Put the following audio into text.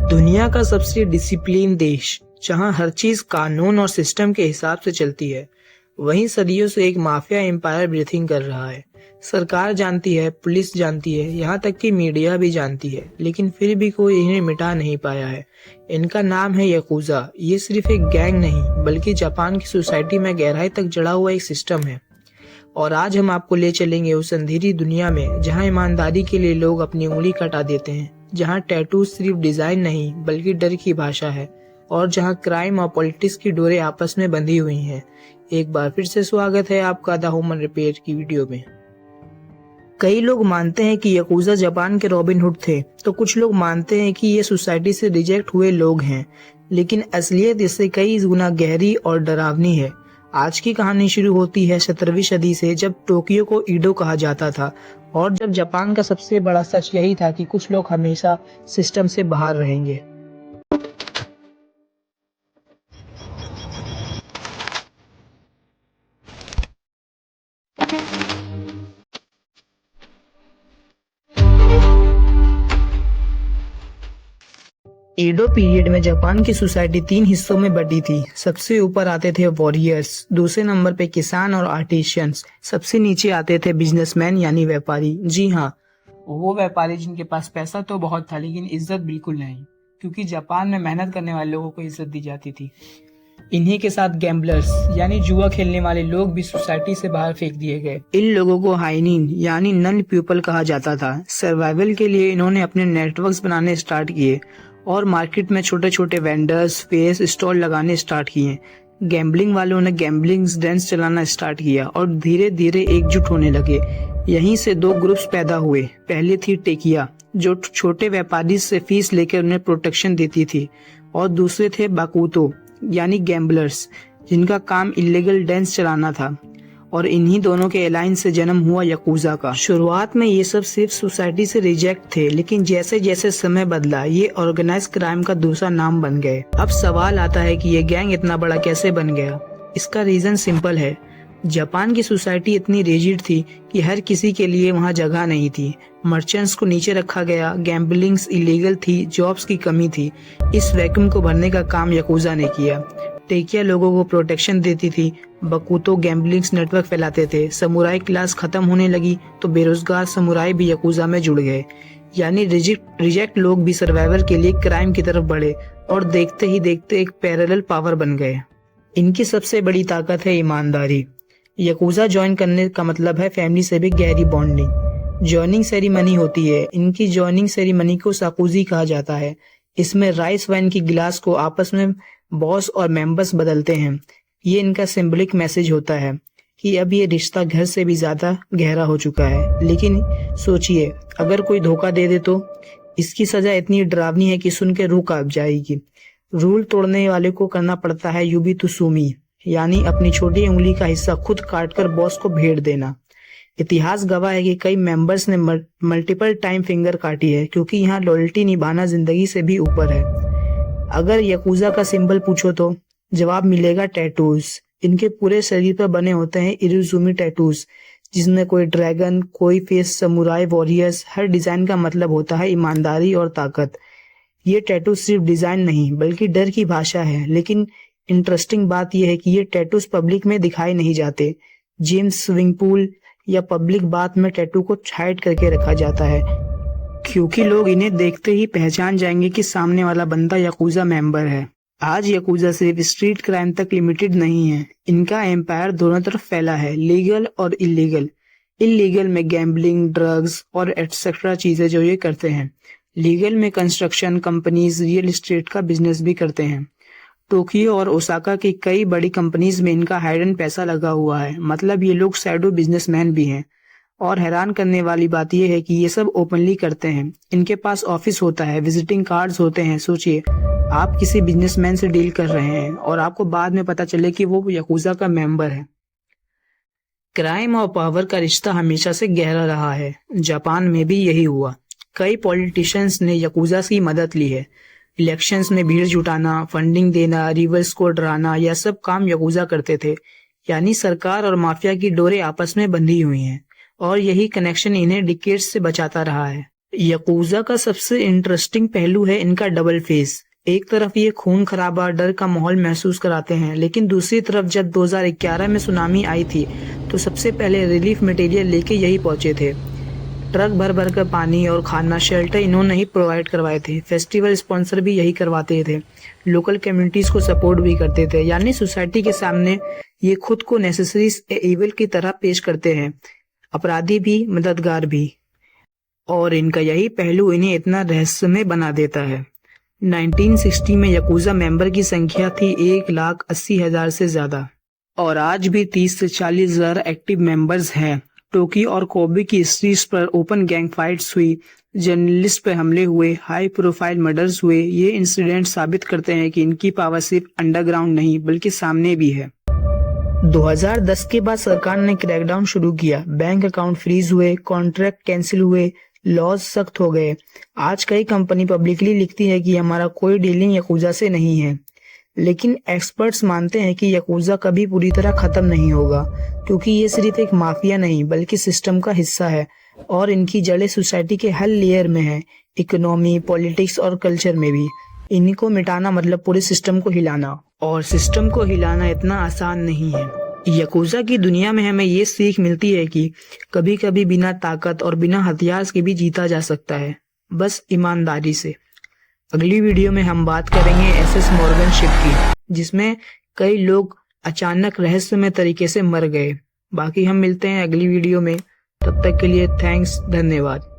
दुनिया का सबसे डिसिप्लिन देश जहां हर चीज कानून और सिस्टम के हिसाब से चलती है, वहीं सदियों से एक माफिया एम्पायर ब्रीथिंग कर रहा है। सरकार जानती है, पुलिस जानती है, यहाँ तक कि मीडिया भी जानती है, लेकिन फिर भी कोई इन्हें मिटा नहीं पाया है। इनका नाम है याकुजा। ये सिर्फ एक गैंग नहीं, बल्कि जापान की सोसाइटी में गहराई तक जड़ा हुआ एक सिस्टम है। और आज हम आपको ले चलेंगे उस अंधेरी दुनिया में जहां ईमानदारी के लिए लोग अपनी उंगली कटा देते हैं, जहां टैटू सिर्फ डिजाइन नहीं बल्कि डर की भाषा है, और जहां क्राइम और पॉलिटिक्स की डोरें आपस में बंधी हुई हैं। एक बार फिर से स्वागत है आपका द ह्यूमन रिपेयर की वीडियो में। कई लोग मानते हैं कि याकुजा जापान के रॉबिन हुड थे, तो कुछ लोग मानते हैं कि ये सोसाइटी से रिजेक्ट हुए लोग हैं, लेकिन असलियत इससे कई गुना गहरी और डरावनी है। आज की कहानी शुरू होती है 17वीं सदी से, जब टोक्यो को ईडो कहा जाता था और जब जापान का सबसे बड़ा सच यही था कि कुछ लोग हमेशा सिस्टम से बाहर रहेंगे। एडो पीरियड में जापान की सोसाइटी 3 हिस्सों में बटी थी। सबसे ऊपर आते थे वॉरियर्स, दूसरे नंबर पे किसान और आर्टिशियंस, सबसे नीचे आते थे बिजनेसमैन यानी व्यापारी। जी हाँ, वो व्यापारी जिनके पास पैसा तो बहुत था लेकिन इज्जत बिल्कुल नहीं, क्योंकि जापान में मेहनत करने वाले लोगों को इज्जत दी जाती थी। इन्हीं के साथ गैम्बलर्स यानी जुआ खेलने वाले लोग भी सोसाइटी से बाहर फेंक दिए गए। इन लोगों को हाइनीन यानी नन पीपल कहा जाता था। सर्वाइवल के लिए इन्होंने अपने नेटवर्क्स बनाने स्टार्ट किए और मार्केट में छोटे छोटे वेंडर्स, फेस स्टॉल लगाने स्टार्ट किए। गैम्बलिंग वालों ने गैम्बलिंग डेंस चलाना स्टार्ट किया और धीरे धीरे एकजुट होने लगे। यहीं से 2 ग्रुप्स पैदा हुए। पहले थी टेकिया, जो छोटे व्यापारी से फीस लेकर उन्हें प्रोटेक्शन देती थी, और दूसरे थे बाकुतो यानी गैम्बलर्स, जिनका काम इलीगल डेंस चलाना था। और इन्हीं दोनों के अलायंस से जन्म हुआ याकुजा का। शुरुआत में ये सब सिर्फ सोसाइटी से रिजेक्ट थे, लेकिन जैसे जैसे समय बदला ये ऑर्गेनाइज क्राइम का दूसरा नाम बन गए। अब सवाल आता है कि ये गैंग इतना बड़ा कैसे बन गया। इसका रीजन सिंपल है। जापान की सोसाइटी इतनी रिजिड थी कि हर किसी के लिए वहाँ जगह नहीं थी। मर्चेंट्स को नीचे रखा गया, गैम्बलिंग्स इलीगल थी, जॉब्स की कमी थी। इस वैक्यूम को भरने का काम याकुजा ने किया। टेकिया लोगों को प्रोटेक्शन देती थी, बकुतो गैम्बलिंग्स नेटवर्क फैलाते थे। समुराई क्लास खत्म होने लगी तो बेरोजगार समुराई भी याकुजा में जुड़ गए। यानी रिजेक्ट लोग भी सर्वाइवल के लिए क्राइम की तरफ बढ़े और देखते ही देखते एक पैरेलल पावर बन गए। इनकी सबसे बड़ी ताकत है ईमानदारी। याकुजा ज्वाइन करने का मतलब है फैमिली से भी गहरी बॉन्डिंग। ज्वाइनिंग सेरेमनी होती है। इनकी ज्वाइनिंग सेरेमनी को साकुजी कहा जाता है। इसमें राइस वाइन की गिलास को आपस में बॉस और मेंबर्स बदलते हैं। ये इनका सिंबलिक मैसेज होता है कि अब ये रिश्ता घर से भी ज्यादा गहरा हो चुका है। लेकिन सोचिए, अगर कोई धोखा दे दे तो इसकी सजा इतनी डरावनी है कि सुन के रूह कांप जाएगी। रूल तोड़ने वाले को करना पड़ता है यूबी तुसुमी, यानी अपनी छोटी उंगली का हिस्सा खुद काटकर बॉस को भेड़ देना। इतिहास गवाह है कि कई मेंबर्स ने मल्टीपल टाइम फिंगर काटी है, क्योंकि यहाँ लॉयल्टी निभाना जिंदगी से भी ऊपर है। अगर याकुजा का सिंबल पूछो तो जवाब मिलेगा टैटूज। इनके पूरे शरीर पर बने होते हैं इरुजुमी टैटूज, जिसमें कोई ड्रैगन, कोई फेस, समुराई, वॉरियर्स। हर डिजाइन का मतलब होता है ईमानदारी और ताकत। ये टैटू सिर्फ डिजाइन नहीं बल्कि डर की भाषा है। लेकिन इंटरेस्टिंग बात यह है कि ये टैटूज पब्लिक में दिखाई नहीं जाते। जिम, स्विमिंग पूल या पब्लिक बात में टैटू को हाइड करके रखा जाता है, क्योंकि लोग इन्हें देखते ही पहचान जाएंगे कि सामने वाला बंदा याकुजा मेंबर है। आज याकुजा सिर्फ स्ट्रीट क्राइम तक लिमिटेड नहीं है। इनका एम्पायर दोनों तरफ फैला है, लीगल और इलीगल। इलीगल में गैम्बलिंग, ड्रग्स और एटसेट्रा चीजें जो ये करते हैं। लीगल में कंस्ट्रक्शन कंपनीज, रियल एस्टेट का बिजनेस भी करते हैं। टोक्यो और ओसाका की कई बड़ी कंपनीज में इनका हाइडन पैसा लगा हुआ है। मतलब ये लोग शैडो बिजनेसमैन भी हैं। और हैरान करने वाली बात यह है कि ये सब ओपनली करते हैं। इनके पास ऑफिस होता है, विजिटिंग कार्ड्स होते हैं। सोचिए, आप किसी बिजनेसमैन से डील कर रहे हैं और आपको बाद में पता चले कि वो याकुजा का मेंबर है। क्राइम और पावर का रिश्ता हमेशा से गहरा रहा है। जापान में भी यही हुआ। कई पॉलिटिशियंस ने याकुजा की मदद ली है। इलेक्शंस में भीड़ जुटाना, फंडिंग देना, रिवर्स को डराना, यह सब काम याकुजा करते थे। यानी सरकार और माफिया की डोरें आपस में बंधी हुई हैं और यही कनेक्शन इन्हें डिकेड्स से बचाता रहा है। यकूजा का सबसे इंटरेस्टिंग पहलू है इनका डबल फेस। एक तरफ ये खून खराबा डर का माहौल महसूस कराते हैं, लेकिन दूसरी तरफ जब 2011 में सुनामी आई थी तो सबसे पहले रिलीफ मटेरियल लेके यही पहुंचे थे। ट्रक भर भर कर पानी और खाना शेल्टर इन्होंने ही प्रोवाइड करवाए थे। फेस्टिवल स्पॉन्सर भी यही करवाते थे। लोकल कम्युनिटीज को सपोर्ट भी करते थे, यानी सोसाइटी के सामने ये खुद को नेसेसरी इविल की तरह पेश करते हैं, अपराधी भी मददगार भी। और इनका यही पहलू इन्हें इतना रहस्यमय बना देता है। 1960 में यकूजा मेंबर की संख्या थी 1,80,000 से ज्यादा और आज भी 30 से 40,000 एक्टिव मेंबर्स हैं। टोक्यो और कोबे की स्ट्रीट्स पर ओपन गैंग फाइट्स हुई, जर्नलिस्ट पर हमले हुए, हाई प्रोफाइल मर्डर्स हुए। ये इंसिडेंट साबित करते हैं कि इनकी पावर सिर्फ अंडरग्राउंड नहीं बल्कि सामने भी है। 2010 के बाद सरकार ने क्रैकडाउन शुरू किया। बैंक अकाउंट फ्रीज हुए, कॉन्ट्रैक्ट कैंसिल हुए, लॉज सख्त हो गए। आज कई कंपनी पब्लिकली लिखती है कि हमारा कोई डीलिंग यकूजा से नहीं है, लेकिन एक्सपर्ट्स मानते हैं कि यकूजा कभी पूरी तरह खत्म नहीं होगा, क्योंकि ये सिर्फ एक माफिया नहीं बल्कि सिस्टम का हिस्सा है और इनकी जड़ें सोसाइटी के हर लेयर में है, इकोनॉमी, पॉलिटिक्स और कल्चर में भी। इन्हीं को मिटाना मतलब पूरे सिस्टम को हिलाना, और सिस्टम को हिलाना इतना आसान नहीं है। यकूजा की दुनिया में हमें ये सीख मिलती है कि कभी कभी बिना ताकत और बिना हथियार के भी जीता जा सकता है, बस ईमानदारी से। अगली वीडियो में हम बात करेंगे SS मॉर्गन शिप की, जिसमें कई लोग अचानक रहस्यमय तरीके से मर गए। बाकी हम मिलते हैं अगली वीडियो में, तब तक के लिए थैंक्स, धन्यवाद।